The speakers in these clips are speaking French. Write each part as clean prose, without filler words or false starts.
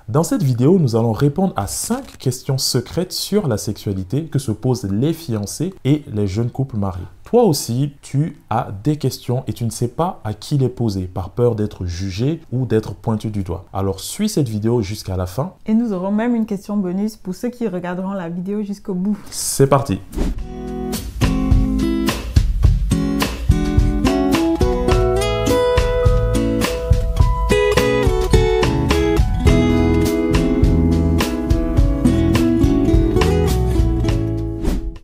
Dans cette vidéo, nous allons répondre à 5 questions secrètes sur la sexualité que se posent les fiancés et les jeunes couples mariés. Toi aussi, tu as des questions et tu ne sais pas à qui les poser par peur d'être jugé ou d'être pointu du doigt. Alors, suis cette vidéo jusqu'à la fin. Et nous aurons même une question bonus pour ceux qui regarderont la vidéo jusqu'au bout. C'est parti!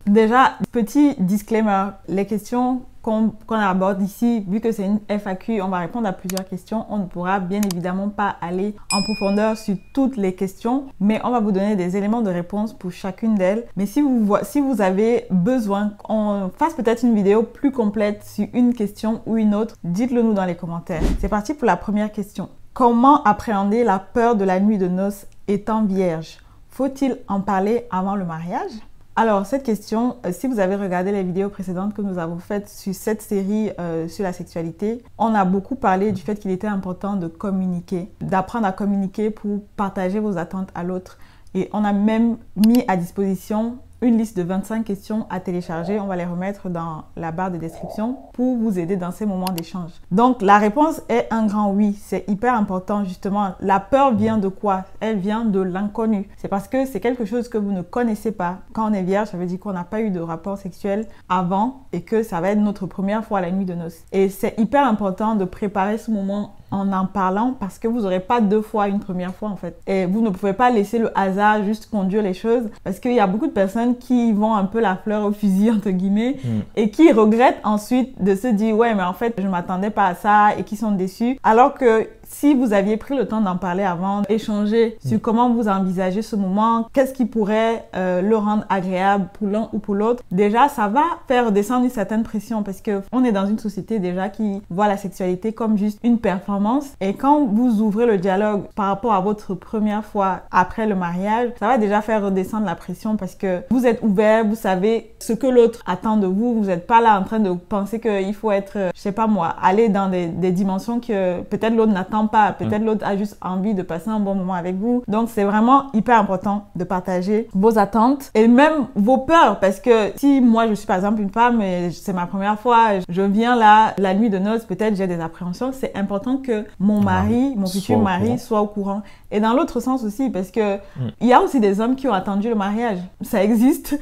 Déjà, petit disclaimer, les questions qu'on aborde ici, vu que c'est une FAQ, on va répondre à plusieurs questions. On ne pourra bien évidemment pas aller en profondeur sur toutes les questions, mais on va vous donner des éléments de réponse pour chacune d'elles. Mais si vous avez besoin qu'on fasse peut-être une vidéo plus complète sur une question ou une autre, dites-le nous dans les commentaires. C'est parti pour la première question. Comment appréhender la peur de la nuit de noces étant vierge? Faut-il en parler avant le mariage? Alors, cette question, si vous avez regardé les vidéos précédentes que nous avons faites sur cette série sur la sexualité, on a beaucoup parlé du fait qu'il était important de communiquer, d'apprendre à communiquer pour partager vos attentes à l'autre. Et on a même mis à disposition une liste de 25 questions à télécharger. On va les remettre dans la barre de description pour vous aider dans ces moments d'échange. Donc, la réponse est un grand oui. C'est hyper important, justement. La peur vient de quoi? Elle vient de l'inconnu. C'est parce que c'est quelque chose que vous ne connaissez pas. Quand on est vierge, ça veut dire qu'on n'a pas eu de rapport sexuel avant et que ça va être notre première fois la nuit de noces. Et c'est hyper important de préparer ce moment en parlant parce que vous n'aurez pas deux fois une première fois en fait. Et vous ne pouvez pas laisser le hasard juste conduire les choses parce qu'il y a beaucoup de personnes qui vont un peu la fleur au fusil entre guillemets et qui regrettent ensuite de se dire ouais mais en fait je ne m'attendais pas à ça et qui sont déçus. Alors que si vous aviez pris le temps d'en parler avant, échanger sur comment vous envisagez ce moment, qu'est-ce qui pourrait le rendre agréable pour l'un ou pour l'autre, déjà ça va faire descendre une certaine pression parce qu'on est dans une société déjà qui voit la sexualité comme juste une performance et quand vous ouvrez le dialogue par rapport à votre première fois après le mariage, ça va déjà faire redescendre la pression parce que vous êtes ouvert, vous savez ce que l'autre attend de vous, vous n'êtes pas là en train de penser qu'il faut être, je sais pas moi, aller dans des dimensions que peut-être l'autre n'attend pas, peut-être l'autre a juste envie de passer un bon moment avec vous. Donc c'est vraiment hyper important de partager vos attentes et même vos peurs parce que si moi je suis par exemple une femme et c'est ma première fois, je viens là la nuit de noces, peut-être j'ai des appréhensions, c'est important que mon mari, mon futur mari soit au courant. Et dans l'autre sens aussi parce que il y a aussi des hommes qui ont attendu le mariage, ça existe.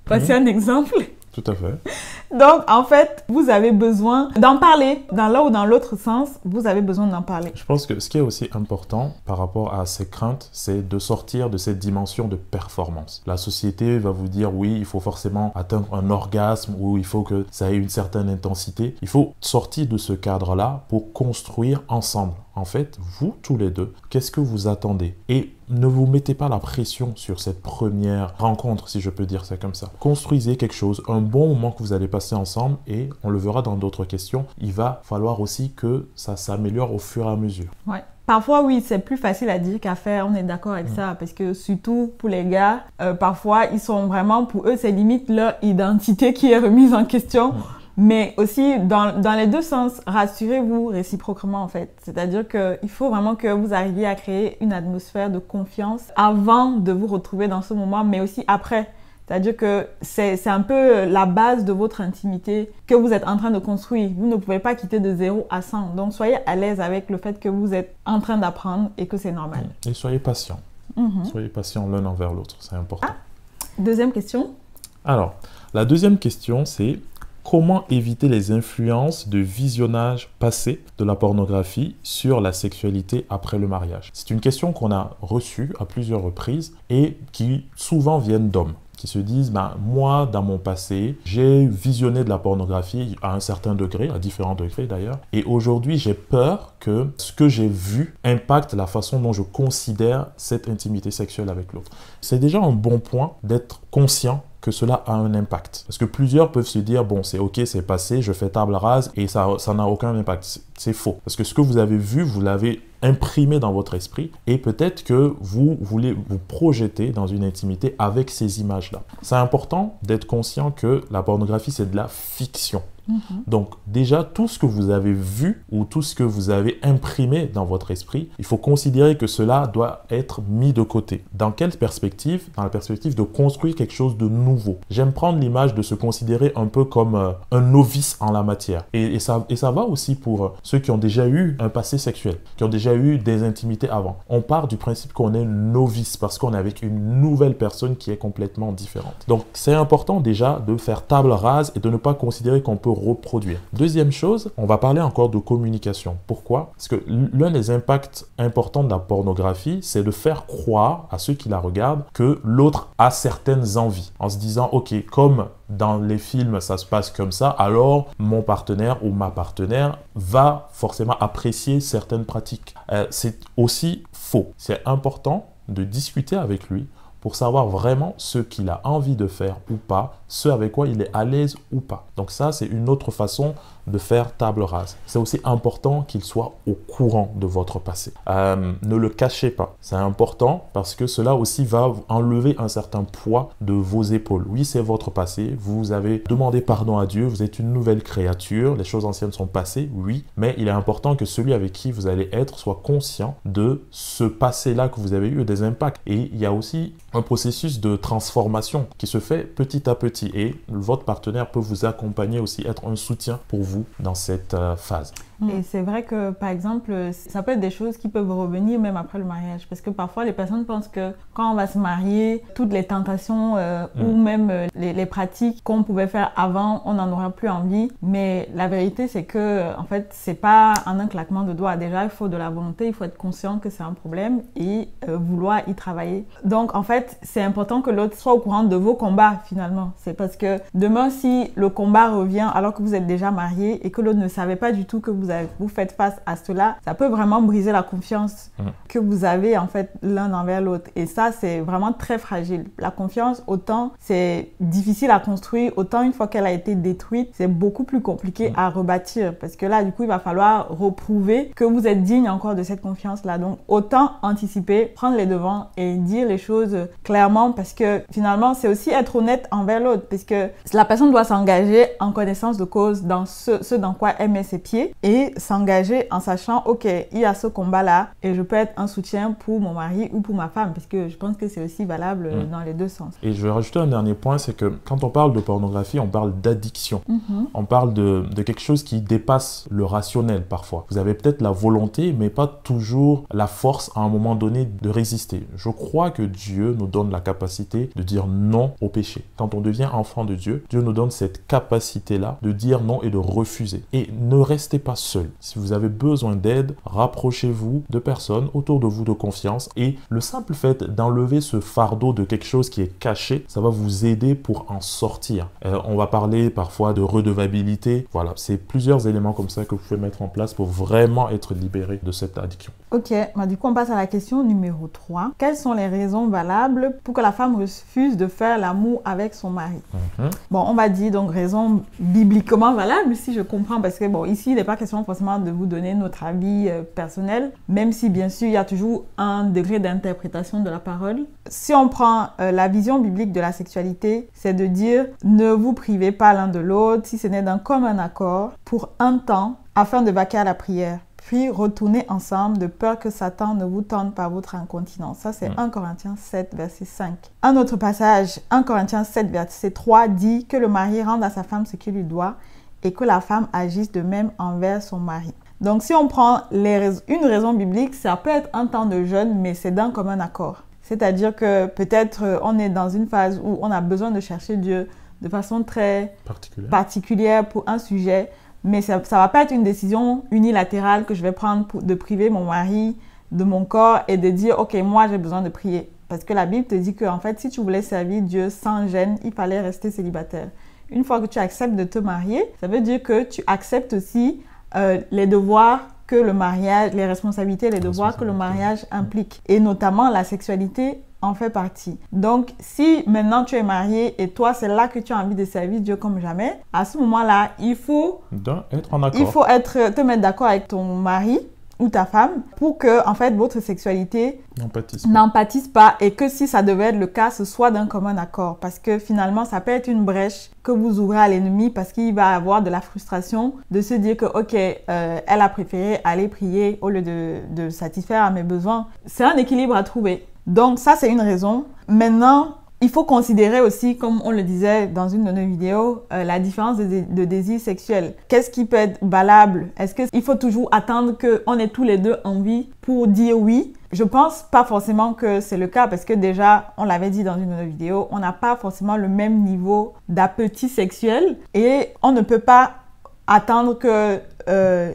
Voici un exemple. Tout à fait. Donc, en fait, vous avez besoin d'en parler. Dans l'un ou dans l'autre sens, vous avez besoin d'en parler. Je pense que ce qui est aussi important par rapport à ces craintes, c'est de sortir de cette dimension de performance. La société va vous dire, oui, il faut forcément atteindre un orgasme ou il faut que ça ait une certaine intensité. Il faut sortir de ce cadre-là pour construire ensemble. En fait, vous, tous les deux, qu'est-ce que vous attendez? Et ne vous mettez pas la pression sur cette première rencontre, si je peux dire ça comme ça. Construisez quelque chose, un bon moment que vous allez passer ensemble et on le verra dans d'autres questions. Il va falloir aussi que ça s'améliore au fur et à mesure. Ouais. Parfois, oui, c'est plus facile à dire qu'à faire, on est d'accord avec ça, parce que surtout pour les gars, parfois, ils sont vraiment, pour eux, c'est limite leur identité qui est remise en question. Mais aussi, dans les deux sens, rassurez-vous réciproquement en fait. C'est-à-dire qu'il faut vraiment que vous arriviez à créer une atmosphère de confiance avant de vous retrouver dans ce moment, mais aussi après. C'est-à-dire que c'est un peu la base de votre intimité que vous êtes en train de construire. Vous ne pouvez pas quitter de 0 à 100. Donc, soyez à l'aise avec le fait que vous êtes en train d'apprendre et que c'est normal. Et soyez patient. Soyez patient l'un envers l'autre, c'est important. Deuxième question. Alors, la deuxième question, c'est comment éviter les influences de visionnage passé de la pornographie sur la sexualité après le mariage? C'est une question qu'on a reçue à plusieurs reprises et qui souvent viennent d'hommes qui se disent moi, dans mon passé, j'ai visionné de la pornographie à un certain degré, à différents degrés d'ailleurs, et aujourd'hui, j'ai peur que ce que j'ai vu impacte la façon dont je considère cette intimité sexuelle avec l'autre. C'est déjà un bon point d'être conscient que cela a un impact. Parce que plusieurs peuvent se dire, bon, c'est ok, c'est passé, je fais table rase et ça n'a aucun impact. C'est faux. Parce que ce que vous avez vu, vous l'avez imprimé dans votre esprit et peut-être que vous voulez vous projeter dans une intimité avec ces images-là. C'est important d'être conscient que la pornographie, c'est de la fiction. Donc déjà, tout ce que vous avez vu ou tout ce que vous avez imprimé dans votre esprit, il faut considérer que cela doit être mis de côté. Dans quelle perspective? Dans la perspective de construire quelque chose de nouveau. J'aime prendre l'image de se considérer un peu comme un novice en la matière. Et ça va aussi pour ceux qui ont déjà eu un passé sexuel, qui ont déjà eu des intimités avant. On part du principe qu'on est novice parce qu'on est avec une nouvelle personne qui est complètement différente. Donc, c'est important déjà de faire table rase et de ne pas considérer qu'on peut reproduire. Deuxième chose, on va parler encore de communication. Pourquoi? Parce que l'un des impacts importants de la pornographie, c'est de faire croire à ceux qui la regardent que l'autre a certaines envies. En se disant, ok, comme dans les films, ça se passe comme ça, alors mon partenaire ou ma partenaire va forcément apprécier certaines pratiques. C'est aussi faux. C'est important de discuter avec lui pour savoir vraiment ce qu'il a envie de faire ou pas, ce avec quoi il est à l'aise ou pas. Donc ça, c'est une autre façon de faire table rase. C'est aussi important qu'il soit au courant de votre passé. Ne le cachez pas. C'est important parce que cela aussi va enlever un certain poids de vos épaules. Oui, c'est votre passé. Vous avez demandé pardon à Dieu. Vous êtes une nouvelle créature. Les choses anciennes sont passées, oui. Mais il est important que celui avec qui vous allez être soit conscient de ce passé-là que vous avez eu, des impacts. Et il y a aussi un processus de transformation qui se fait petit à petit. Et votre partenaire peut vous accompagner aussi, être un soutien pour vous dans cette phase. Et c'est vrai que, par exemple, ça peut être des choses qui peuvent revenir même après le mariage. Parce que parfois, les personnes pensent que quand on va se marier, toutes les tentations ou même les pratiques qu'on pouvait faire avant, on n'en aura plus envie. Mais la vérité, c'est que, en fait, c'est pas en un claquement de doigts. Déjà, il faut de la volonté, il faut être conscient que c'est un problème et vouloir y travailler. Donc, en fait, c'est important que l'autre soit au courant de vos combats, finalement. C'est parce que demain, si le combat revient alors que vous êtes déjà marié et que l'autre ne savait pas du tout que vous faites face à cela, ça peut vraiment briser la confiance que vous avez en fait l'un envers l'autre. Et ça, c'est vraiment très fragile. La confiance, autant c'est difficile à construire, autant une fois qu'elle a été détruite, c'est beaucoup plus compliqué à rebâtir. Parce que là, du coup, il va falloir reprouver que vous êtes digne encore de cette confiance-là. Donc, autant anticiper, prendre les devants et dire les choses clairement parce que finalement, c'est aussi être honnête envers l'autre. Parce que la personne doit s'engager en connaissance de cause dans ce dans quoi elle met ses pieds et s'engager en sachant, ok, il y a ce combat-là et je peux être un soutien pour mon mari ou pour ma femme parce que je pense que c'est aussi valable dans les deux sens. Et je vais rajouter un dernier point, c'est que quand on parle de pornographie, on parle d'addiction. On parle de quelque chose qui dépasse le rationnel parfois. Vous avez peut-être la volonté, mais pas toujours la force à un moment donné de résister. Je crois que Dieu nous donne la capacité de dire non au péché. Quand on devient enfant de Dieu, Dieu nous donne cette capacité-là de dire non et de refuser. Et ne restez pas seul. Si vous avez besoin d'aide, rapprochez-vous de personnes autour de vous de confiance et le simple fait d'enlever ce fardeau de quelque chose qui est caché, ça va vous aider pour en sortir. On va parler parfois de redevabilité. Voilà, c'est plusieurs éléments comme ça que vous pouvez mettre en place pour vraiment être libéré de cette addiction. Ok, du coup on passe à la question numéro 3. Quelles sont les raisons valables pour que la femme refuse de faire l'amour avec son mari? Bon, on va dire donc raison bibliquement valable si je comprends parce que bon, ici il n'est pas question forcément de vous donner notre avis personnel, même si bien sûr il y a toujours un degré d'interprétation de la parole. Si on prend la vision biblique de la sexualité, c'est de dire ne vous privez pas l'un de l'autre si ce n'est d'un commun accord pour un temps afin de vaquer à la prière. Puis retournez ensemble de peur que Satan ne vous tente par votre incontinence. Ça, c'est 1 Corinthiens 7, verset 5. Un autre passage, 1 Corinthiens 7, verset 3, dit que le mari rende à sa femme ce qu'il lui doit et que la femme agisse de même envers son mari. Donc, si on prend une raison biblique, ça peut être un temps de jeûne, mais c'est d'un commun accord. C'est-à-dire que peut-être on est dans une phase où on a besoin de chercher Dieu de façon très particulière pour un sujet, mais ça ne va pas être une décision unilatérale que je vais prendre de priver mon mari de mon corps et de dire « Ok, moi j'ai besoin de prier ». Parce que la Bible te dit que en fait, si tu voulais servir Dieu sans gêne, il fallait rester célibataire. Une fois que tu acceptes de te marier, ça veut dire que tu acceptes aussi les devoirs que le mariage, les responsabilités, les devoirs que le mariage implique. Et notamment la sexualité en fait partie. Donc, si maintenant tu es marié et toi, c'est là que tu as envie de servir Dieu comme jamais, à ce moment-là, il faut être en accord. Il faut te mettre d'accord avec ton mari ou ta femme pour que, en fait, votre sexualité N'empathise n'empathise pas et que si ça devait être le cas, ce soit d'un commun accord. Parce que finalement, ça peut être une brèche que vous ouvrez à l'ennemi parce qu'il va avoir de la frustration de se dire que, ok, elle a préféré aller prier au lieu de satisfaire à mes besoins. C'est un équilibre à trouver. Donc ça, c'est une raison. Maintenant, il faut considérer aussi, comme on le disait dans une de nos vidéos, la différence de désir sexuel. Qu'est-ce qui peut être valable? Est-ce qu'il faut toujours attendre qu'on ait tous les deux envie pour dire oui? Je pense pas forcément que c'est le cas parce que déjà, on l'avait dit dans une de nos vidéos, on n'a pas forcément le même niveau d'appétit sexuel et on ne peut pas attendre que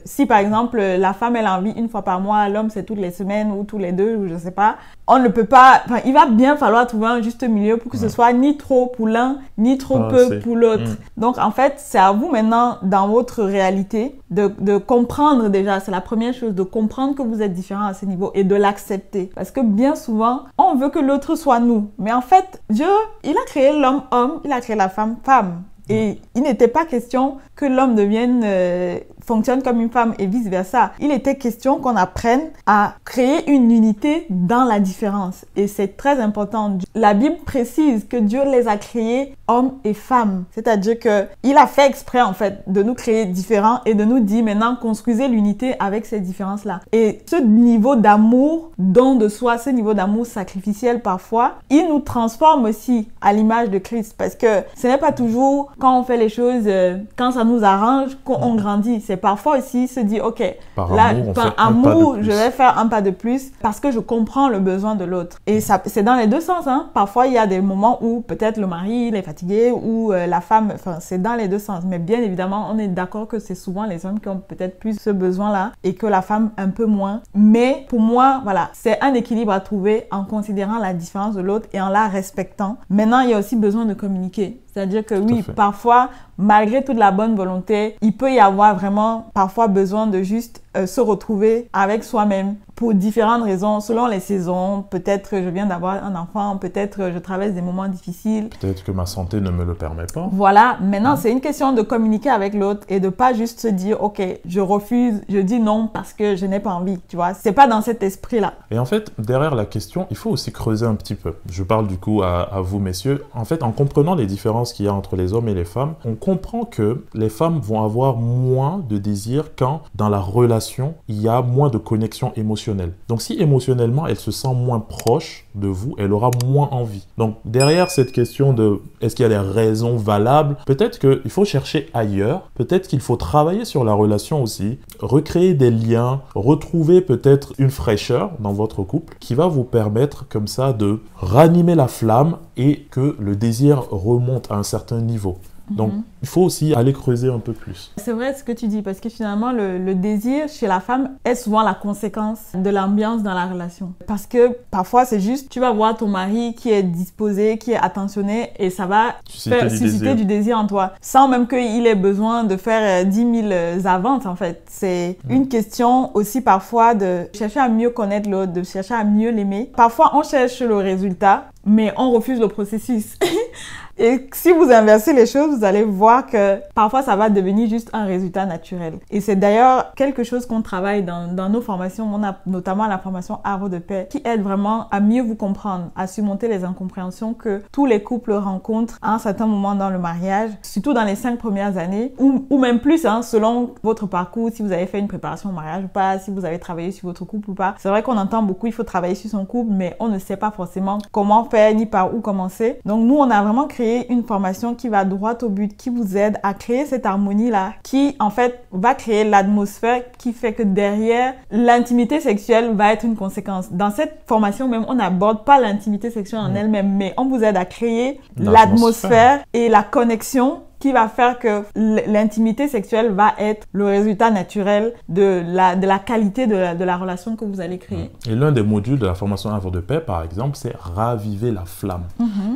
si par exemple la femme elle a envie une fois par mois, l'homme c'est toutes les semaines ou tous les deux ou je sais pas, on ne peut pas, enfin il va bien falloir trouver un juste milieu pour que ce soit ni trop pour l'un ni trop peu pour l'autre. Donc en fait c'est à vous maintenant dans votre réalité de comprendre déjà, c'est la première chose, de comprendre que vous êtes différents à ce niveau et de l'accepter parce que bien souvent on veut que l'autre soit nous, mais en fait Dieu il a créé l'homme homme, il a créé la femme femme. Et il n'était pas question que l'homme fonctionne comme une femme et vice-versa. Il était question qu'on apprenne à créer une unité dans la différence. Et c'est très important. La Bible précise que Dieu les a créés hommes et femmes. C'est-à-dire qu'il a fait exprès en fait de nous créer différents et de nous dire maintenant construisez l'unité avec ces différences-là. Et ce niveau d'amour, don de soi, ce niveau d'amour sacrificiel parfois, il nous transforme aussi à l'image de Christ. Parce que ce n'est pas toujours quand on fait les choses, quand ça nous arrange, qu'on grandit. C'est parfois aussi se dire, ok, par amour, je vais faire un pas de plus parce que je comprends le besoin de l'autre. Et ça, c'est dans les deux sens. Hein. Parfois, il y a des moments où peut-être le mari il est fatigué ou la femme, enfin, c'est dans les deux sens. Mais bien évidemment, on est d'accord que c'est souvent les hommes qui ont peut-être plus ce besoin-là et que la femme un peu moins. Mais pour moi, voilà, c'est un équilibre à trouver en considérant la différence de l'autre et en la respectant. Maintenant, il y a aussi besoin de communiquer. C'est-à-dire que oui, parfois, malgré toute la bonne volonté, il peut y avoir vraiment parfois besoin de juste se retrouver avec soi-même pour différentes raisons, selon les saisons. Peut-être je viens d'avoir un enfant, peut-être je traverse des moments difficiles. Peut-être que ma santé ne me le permet pas. Voilà, maintenant c'est une question de communiquer avec l'autre et de pas juste se dire, ok, je refuse, je dis non parce que je n'ai pas envie, tu vois. C'est pas dans cet esprit-là. Et en fait, derrière la question, il faut aussi creuser un petit peu. Je parle du coup à vous, messieurs. En fait, en comprenant les différences qu'il y a entre les hommes et les femmes, on comprend que les femmes vont avoir moins de désir quand dans la relation, il y a moins de connexion émotionnelle. Donc si émotionnellement, elle se sent moins proche de vous, elle aura moins envie. Donc derrière cette question de est-ce qu'il y a des raisons valables, peut-être qu'il faut chercher ailleurs, peut-être qu'il faut travailler sur la relation aussi, recréer des liens, retrouver peut-être une fraîcheur dans votre couple qui va vous permettre comme ça de ranimer la flamme et que le désir remonte à un certain niveau. Donc, il faut aussi aller creuser un peu plus. C'est vrai ce que tu dis, parce que finalement, le désir chez la femme est souvent la conséquence de l'ambiance dans la relation. Parce que parfois, c'est juste, tu vas voir ton mari qui est disposé, qui est attentionné, et ça va susciter du désir en toi. Sans même qu'il ait besoin de faire 10 000 avances, en fait. C'est une question aussi parfois de chercher à mieux connaître l'autre, de chercher à mieux l'aimer. Parfois, on cherche le résultat, mais on refuse le processus. Et si vous inversez les choses, vous allez voir que parfois ça va devenir juste un résultat naturel. Et c'est d'ailleurs quelque chose qu'on travaille dans nos formations. On a notamment la formation Havre de paix qui aide vraiment à mieux vous comprendre, à surmonter les incompréhensions que tous les couples rencontrent à un certain moment dans le mariage, surtout dans les 5 premières années ou même plus, hein, selon votre parcours, si vous avez fait une préparation au mariage ou pas, si vous avez travaillé sur votre couple ou pas. C'est vrai qu'on entend beaucoup, il faut travailler sur son couple, mais on ne sait pas forcément comment faire ni par où commencer. Donc nous, on a vraiment créé une formation qui va droit au but, qui vous aide à créer cette harmonie-là, qui en fait va créer l'atmosphère qui fait que derrière, l'intimité sexuelle va être une conséquence. Dans cette formation même, on n'aborde pas l'intimité sexuelle en elle-même, mais on vous aide à créer l'atmosphère et la connexion qui va faire que l'intimité sexuelle va être le résultat naturel de la qualité de la relation que vous allez créer. Et l'un des modules de la formation Havre de paix, par exemple, c'est raviver la flamme.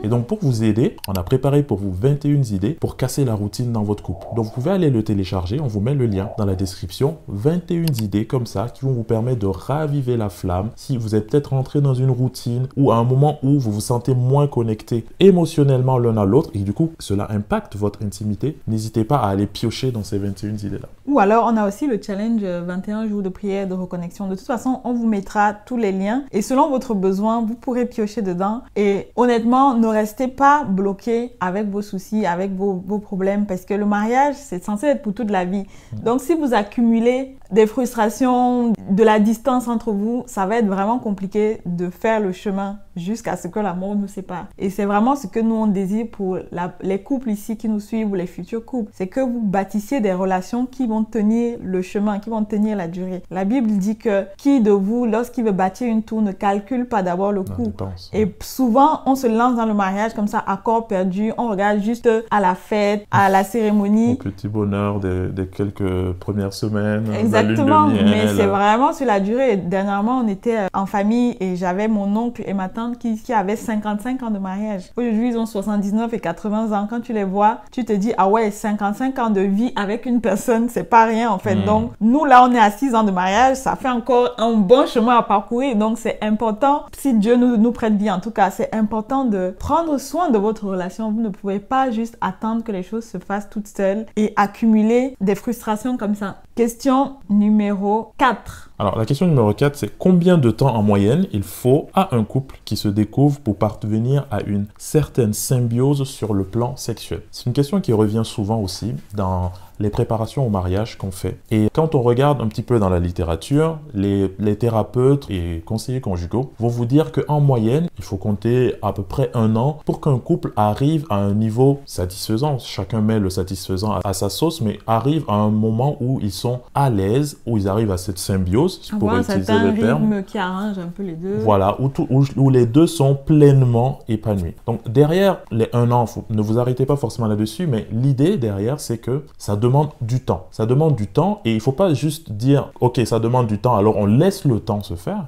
Et donc, pour vous aider, on a préparé pour vous 21 idées pour casser la routine dans votre couple. Donc, vous pouvez aller le télécharger, on vous met le lien dans la description. 21 idées comme ça qui vont vous permettre de raviver la flamme. Si vous êtes peut-être rentré dans une routine ou à un moment où vous vous sentez moins connecté émotionnellement l'un à l'autre et du coup, cela impacte votre intimité intimité, n'hésitez pas à aller piocher dans ces 21 idées-là. Ou alors, on a aussi le challenge 21 jours de prière, de reconnexion. De toute façon, on vous mettra tous les liens et selon votre besoin, vous pourrez piocher dedans. Et honnêtement, ne restez pas bloqué avec vos soucis, avec vos problèmes parce que le mariage, c'est censé être pour toute la vie. Donc, si vous accumulez des frustrations, de la distance entre vous, ça va être vraiment compliqué de faire le chemin jusqu'à ce que la mort nous sépare. Et c'est vraiment ce que nous on désire pour les couples ici qui nous suivent ou les futurs couples. C'est que vous bâtissiez des relations qui vont tenir le chemin, qui vont tenir la durée. La Bible dit que qui de vous, lorsqu'il veut bâtir une tour, ne calcule pas d'abord le coût. Et souvent, on se lance dans le mariage comme ça, à corps perdu. On regarde juste à la fête, à la cérémonie. Au petit bonheur des quelques premières semaines. Exactement, mais c'est vraiment sur la durée. Dernièrement, on était en famille et j'avais mon oncle et ma tante qui avaient 55 ans de mariage. Aujourd'hui, ils ont 79 et 80 ans. Quand tu les vois, tu te dis, ah ouais, 55 ans de vie avec une personne, c'est pas rien en fait. Donc, nous là, on est à 6 ans de mariage, ça fait encore un bon chemin à parcourir. Donc, c'est important, si Dieu nous prête vie en tout cas, c'est important de prendre soin de votre relation. Vous ne pouvez pas juste attendre que les choses se fassent toutes seules et accumuler des frustrations comme ça. Question numéro 4. Alors, la question numéro 4, c'est combien de temps en moyenne il faut à un couple qui se découvre pour parvenir à une certaine symbiose sur le plan sexuel? C'est une question qui revient souvent aussi dans les préparations au mariage qu'on fait. Et quand on regarde un petit peu dans la littérature, les thérapeutes et conseillers conjugaux vont vous dire qu'en moyenne, il faut compter à peu près 1 an pour qu'un couple arrive à un niveau satisfaisant. Chacun met le satisfaisant à sa sauce, mais arrive à un moment où ils sont à l'aise, où ils arrivent à cette symbiose, pour utiliser le terme. Un rythme qui arrange un peu les deux. Voilà, où les deux sont pleinement épanouis. Donc derrière les 1 an, ne vous arrêtez pas forcément là-dessus, mais l'idée derrière, c'est que ça demande du temps. Ça demande du temps et il ne faut pas juste dire « Ok, ça demande du temps, alors on laisse le temps se faire.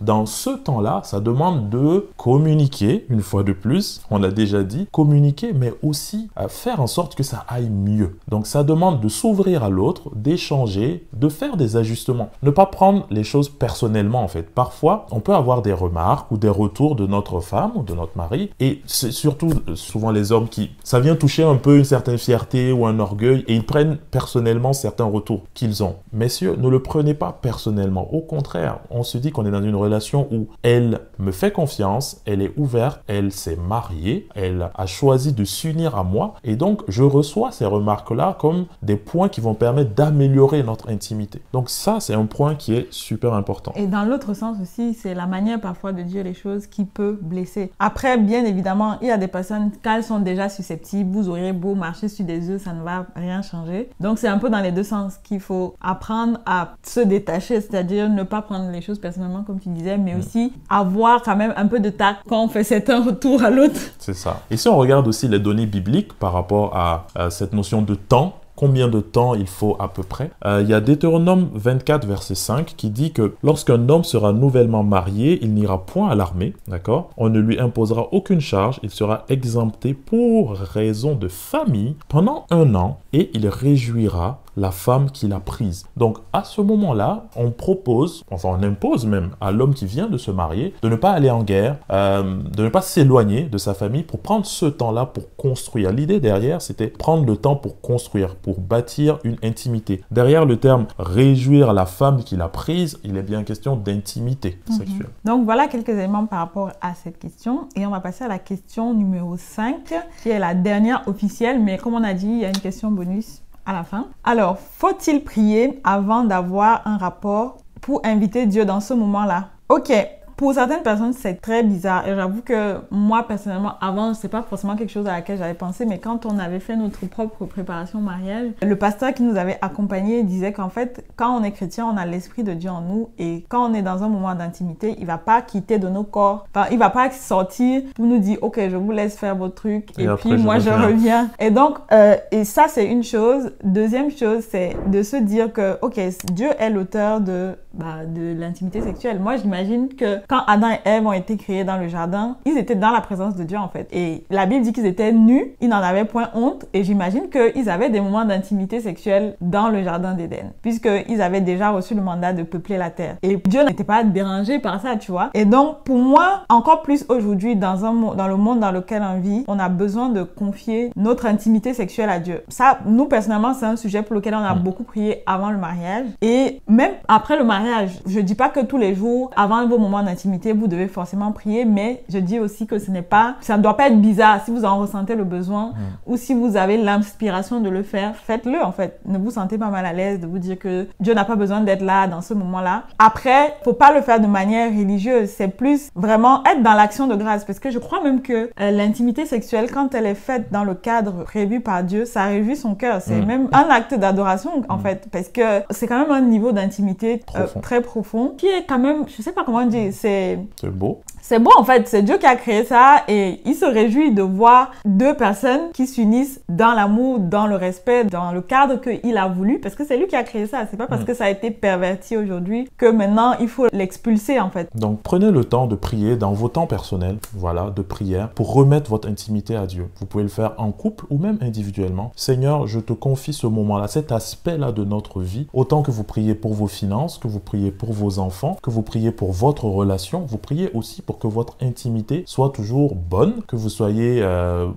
Dans ce temps-là, ça demande de communiquer, une fois de plus, on l'a déjà dit, communiquer, mais aussi faire en sorte que ça aille mieux. Donc ça demande de s'ouvrir à l'autre, d'échanger, de faire des ajustements. Ne pas prendre les choses personnellement en fait. Parfois, on peut avoir des remarques ou des retours de notre femme ou de notre mari et c'est surtout souvent les hommes qui... Ça vient toucher un peu une certaine fierté ou un orgueil et ils prennent personnellement certains retours qu'ils ont. Messieurs, ne le prenez pas personnellement. Au contraire, on se dit qu'on est dans une relation où elle me fait confiance, elle est ouverte, elle s'est mariée, elle a choisi de s'unir à moi et donc je reçois ces remarques-là comme des points qui vont permettre d'améliorer notre intimité. Donc ça, c'est un point qui est super important. Et dans l'autre sens aussi, c'est la manière parfois de dire les choses qui peut blesser. Après, bien évidemment, il y a des personnes, quand elles sont déjà susceptibles, vous aurez beau marcher sur des œufs, ça ne va rien changer. Donc, c'est un peu dans les deux sens qu'il faut apprendre à se détacher, c'est-à-dire ne pas prendre les choses personnellement, comme tu disais, mais aussi avoir quand même un peu de tact quand on fait certains retours à l'autre. C'est ça. Et si on regarde aussi les données bibliques par rapport à cette notion de temps, combien de temps il faut à peu près. Il y a Deutéronome 24, verset 5 qui dit que lorsqu'un homme sera nouvellement marié, il n'ira point à l'armée, d'accord? On ne lui imposera aucune charge, il sera exempté pour raison de famille pendant 1 an et il réjouira la femme qu'il a prise. Donc, à ce moment-là, on propose, enfin on impose même à l'homme qui vient de se marier de ne pas aller en guerre, de ne pas s'éloigner de sa famille pour prendre ce temps-là pour construire. L'idée derrière, c'était prendre le temps pour construire, pour bâtir une intimité. Derrière le terme « réjouir la femme qu'il a prise », il est bien question d'intimité sexuelle. Donc, voilà quelques éléments par rapport à cette question. Et on va passer à la question numéro 5, qui est la dernière officielle. Mais comme on a dit, il y a une question bonus à la fin. Alors, faut-il prier avant d'avoir un rapport pour inviter Dieu dans ce moment-là? Ok, pour certaines personnes, c'est très bizarre. Et j'avoue que moi, personnellement, avant, c'est pas forcément quelque chose à laquelle j'avais pensé, mais quand on avait fait notre propre préparation au mariage, le pasteur qui nous avait accompagnés disait qu'en fait, quand on est chrétien, on a l'esprit de Dieu en nous et quand on est dans un moment d'intimité, il va pas quitter de nos corps. Enfin, il va pas sortir pour nous dire, ok, je vous laisse faire votre truc et puis moi, je reviens. Et donc, et ça, c'est une chose. Deuxième chose, c'est de se dire que, ok, Dieu est l'auteur de de l'intimité sexuelle. Moi, j'imagine que quand Adam et Ève ont été créés dans le jardin, ils étaient dans la présence de Dieu en fait. Et la Bible dit qu'ils étaient nus, ils n'en avaient point honte. Et j'imagine qu'ils avaient des moments d'intimité sexuelle dans le jardin d'Éden, puisqu'ils avaient déjà reçu le mandat de peupler la terre. Et Dieu n'était pas dérangé par ça, tu vois. Et donc, pour moi, encore plus aujourd'hui, dans le monde dans lequel on vit, on a besoin de confier notre intimité sexuelle à Dieu. Ça, nous, personnellement, c'est un sujet pour lequel on a beaucoup prié avant le mariage. Et même après le mariage, je dis pas que tous les jours, avant vos moments d'intimité, vous devez forcément prier, mais je dis aussi que ça ne doit pas être bizarre. Si vous en ressentez le besoin ou si vous avez l'inspiration de le faire, faites-le en fait. Ne vous sentez pas mal à l'aise de vous dire que Dieu n'a pas besoin d'être là dans ce moment-là. Après, faut pas le faire de manière religieuse. C'est plus vraiment être dans l'action de grâce, parce que je crois même que l'intimité sexuelle, quand elle est faite dans le cadre prévu par Dieu, ça réjouit son cœur. C'est même un acte d'adoration en fait, parce que c'est quand même un niveau d'intimité très profond, qui est quand même, je sais pas comment dire, c'est beau. C'est beau en fait, c'est Dieu qui a créé ça et il se réjouit de voir deux personnes qui s'unissent dans l'amour, dans le respect, dans le cadre qu'il a voulu, parce que c'est lui qui a créé ça. C'est pas parce que ça a été perverti aujourd'hui que maintenant il faut l'expulser en fait. Donc prenez le temps de prier dans vos temps personnels, voilà, de prière, pour remettre votre intimité à Dieu. Vous pouvez le faire en couple ou même individuellement. Seigneur, je te confie ce moment-là, cet aspect-là de notre vie, autant que vous priez pour vos finances, que vous priez pour vos enfants, que vous priez pour votre relation, vous priez aussi pour que votre intimité soit toujours bonne, que vous soyez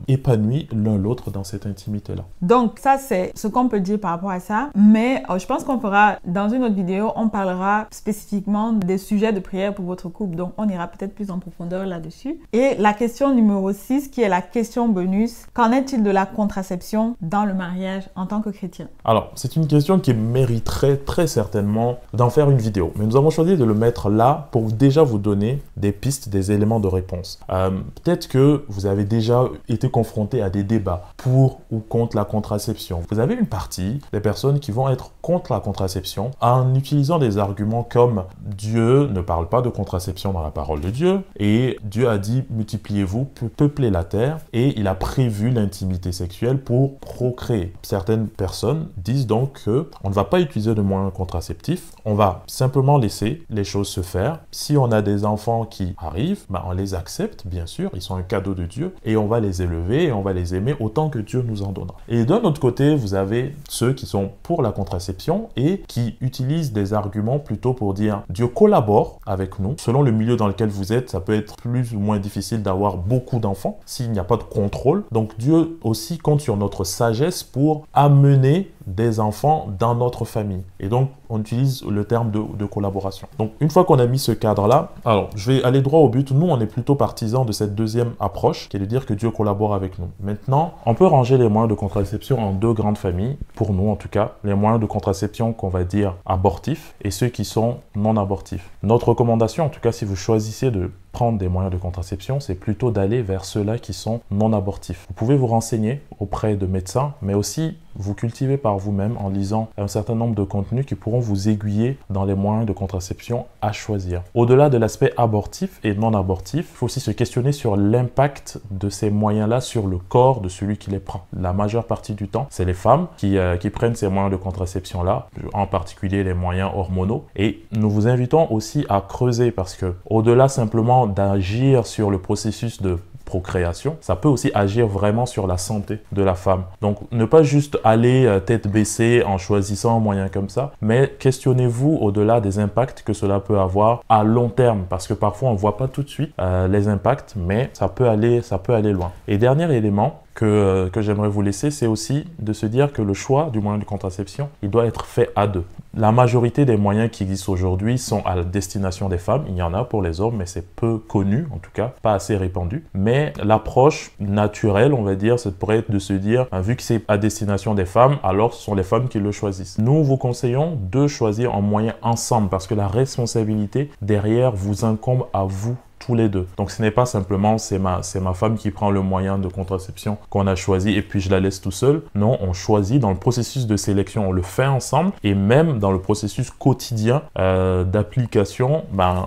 épanouis l'un l'autre dans cette intimité-là. Donc ça, c'est ce qu'on peut dire par rapport à ça, mais je pense qu'on fera, dans une autre vidéo, on parlera spécifiquement des sujets de prière pour votre couple, donc on ira peut-être plus en profondeur là-dessus. Et la question numéro 6, qui est la question bonus, qu'en est-il de la contraception dans le mariage en tant que chrétien? Alors, c'est une question qui mériterait très certainement d'en faire une vidéo, mais nous avons choisi de le mettre là pour déjà vous donner des pistes, des éléments de réponse. Peut-être que vous avez déjà été confronté à des débats pour ou contre la contraception. Vous avez une partie des personnes qui vont être contre la contraception en utilisant des arguments comme Dieu ne parle pas de contraception dans la parole de Dieu et Dieu a dit multipliez-vous, peuplez la terre et il a prévu l'intimité sexuelle pour procréer. Certaines personnes disent donc que on ne va pas utiliser de moyens contraceptifs, on va simplement laisser les choses se faire. Si on a des enfants qui arrivent, on les accepte, bien sûr, ils sont un cadeau de Dieu, et on va les élever et on va les aimer autant que Dieu nous en donnera. Et d'un autre côté, vous avez ceux qui sont pour la contraception et qui utilisent des arguments plutôt pour dire Dieu collabore avec nous. Selon le milieu dans lequel vous êtes, ça peut être plus ou moins difficile d'avoir beaucoup d'enfants s'il n'y a pas de contrôle. Donc Dieu aussi compte sur notre sagesse pour amener des enfants dans notre famille. Et donc, on utilise le terme de collaboration. Donc, une fois qu'on a mis ce cadre-là, alors, je vais aller droit au but. Nous, on est plutôt partisans de cette deuxième approche, qui est de dire que Dieu collabore avec nous. Maintenant, on peut ranger les moyens de contraception en deux grandes familles, pour nous en tout cas. Les moyens de contraception qu'on va dire abortifs et ceux qui sont non abortifs. Notre recommandation, en tout cas, si vous choisissez de prendre des moyens de contraception, c'est plutôt d'aller vers ceux-là qui sont non abortifs. Vous pouvez vous renseigner auprès de médecins, mais aussi vous cultiver par vous-même en lisant un certain nombre de contenus qui pourront vous aiguiller dans les moyens de contraception à choisir. Au-delà de l'aspect abortif et non abortif, il faut aussi se questionner sur l'impact de ces moyens-là sur le corps de celui qui les prend. La majeure partie du temps, c'est les femmes qui prennent ces moyens de contraception-là, en particulier les moyens hormonaux. Et nous vous invitons aussi à creuser parce que au-delà simplement d'agir sur le processus de procréation, ça peut aussi agir vraiment sur la santé de la femme. Donc, ne pas juste aller tête baissée en choisissant un moyen comme ça, mais questionnez-vous au-delà des impacts que cela peut avoir à long terme, parce que parfois on ne voit pas tout de suite les impacts, mais ça peut aller loin. Et dernier élément que j'aimerais vous laisser, c'est aussi de se dire que le choix du moyen de contraception, il doit être fait à deux. La majorité des moyens qui existent aujourd'hui sont à la destination des femmes. Il y en a pour les hommes, mais c'est peu connu, en tout cas, pas assez répandu. Mais l'approche naturelle, on va dire, ça pourrait être de se dire, vu que c'est à destination des femmes, alors ce sont les femmes qui le choisissent. Nous vous conseillons de choisir un moyen ensemble parce que la responsabilité derrière vous incombe à vous tous les deux. Donc ce n'est pas simplement c'est ma femme qui prend le moyen de contraception qu'on a choisi et puis je la laisse tout seul. Non, on choisit dans le processus de sélection, on le fait ensemble et même dans le processus quotidien d'application,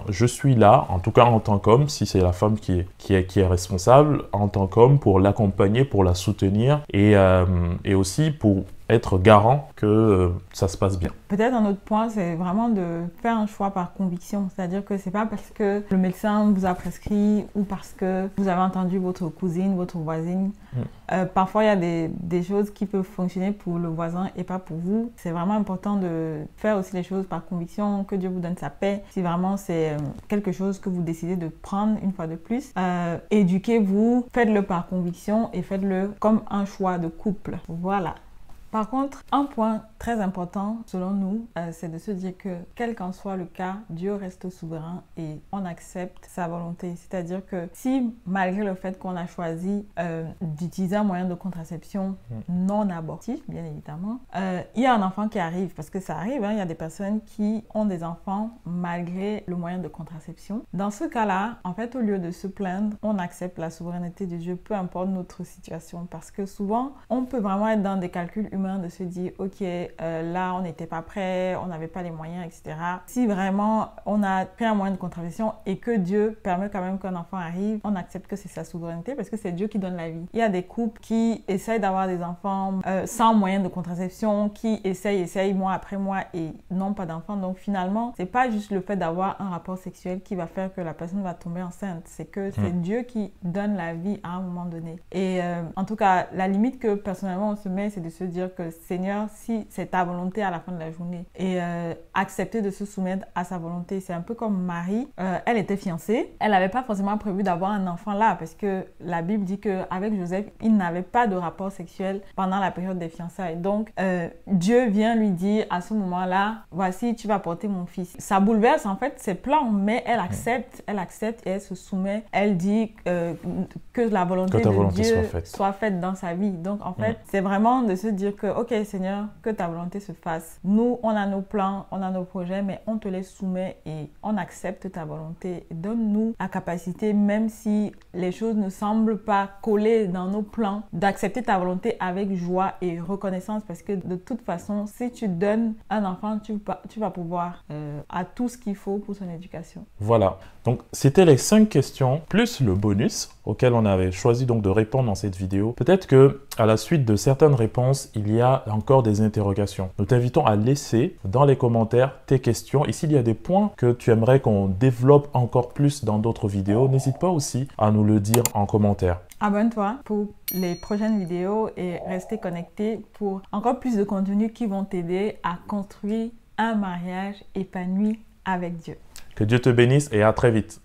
je suis là, en tout cas en tant qu'homme, si c'est la femme qui est responsable, en tant qu'homme pour l'accompagner, pour la soutenir et aussi pour être garant que ça se passe bien. Peut-être un autre point, c'est vraiment de faire un choix par conviction. C'est-à-dire que c'est pas parce que le médecin vous a prescrit ou parce que vous avez entendu votre cousine, votre voisine. Parfois, il y a des choses qui peuvent fonctionner pour le voisin et pas pour vous. C'est vraiment important de faire aussi les choses par conviction, que Dieu vous donne sa paix. Si vraiment c'est quelque chose que vous décidez de prendre une fois de plus, éduquez-vous, faites-le par conviction et faites-le comme un choix de couple. Voilà. Par contre, un point très important selon nous, c'est de se dire que quel qu'en soit le cas, Dieu reste souverain et on accepte sa volonté. C'est-à-dire que si malgré le fait qu'on a choisi d'utiliser un moyen de contraception non abortif, bien évidemment, il y a un enfant qui arrive, parce que ça arrive, hein, il y a des personnes qui ont des enfants malgré le moyen de contraception. Dans ce cas-là, en fait, au lieu de se plaindre, on accepte la souveraineté de Dieu, peu importe notre situation, parce que souvent, on peut vraiment être dans des calculs de se dire ok, là on n'était pas prêt, on n'avait pas les moyens, etc. Si vraiment on a pris un moyen de contraception et que Dieu permet quand même qu'un enfant arrive, on accepte que c'est sa souveraineté parce que c'est Dieu qui donne la vie. Il y a des couples qui essayent d'avoir des enfants sans moyen de contraception, qui essayent mois après mois et n'ont pas d'enfants. Donc finalement, c'est pas juste le fait d'avoir un rapport sexuel qui va faire que la personne va tomber enceinte, c'est que c'est Dieu qui donne la vie à un moment donné. Et en tout cas, la limite que personnellement on se met, c'est de se dire que Seigneur, si c'est ta volonté à la fin de la journée, et accepter de se soumettre à sa volonté. C'est un peu comme Marie, elle était fiancée, elle n'avait pas forcément prévu d'avoir un enfant là, parce que la Bible dit qu'avec Joseph, il n'avait pas de rapport sexuel pendant la période des fiançailles. Donc Dieu vient lui dire à ce moment-là, voici, tu vas porter mon fils. Ça bouleverse en fait ses plans, mais elle accepte et elle se soumet. Elle dit que la volonté de Dieu soit faite dans sa vie. Donc en fait, c'est vraiment de se dire que ok Seigneur, que ta volonté se fasse. Nous, on a nos plans, on a nos projets, mais on te les soumet et on accepte ta volonté. Donne-nous la capacité, même si les choses ne semblent pas coller dans nos plans, d'accepter ta volonté avec joie et reconnaissance, parce que de toute façon, si tu donnes un enfant, tu vas pouvoir à tout ce qu'il faut pour son éducation. Voilà, donc c'était les 5 questions plus le bonus auquel on avait choisi donc de répondre dans cette vidéo. Peut-être que à la suite de certaines réponses, il y a encore des interrogations. Nous t'invitons à laisser dans les commentaires tes questions et s'il y a des points que tu aimerais qu'on développe encore plus dans d'autres vidéos, n'hésite pas aussi à nous le dire en commentaire. Abonne-toi pour les prochaines vidéos et restez connecté pour encore plus de contenus qui vont t'aider à construire un mariage épanoui avec Dieu. Que Dieu te bénisse et à très vite.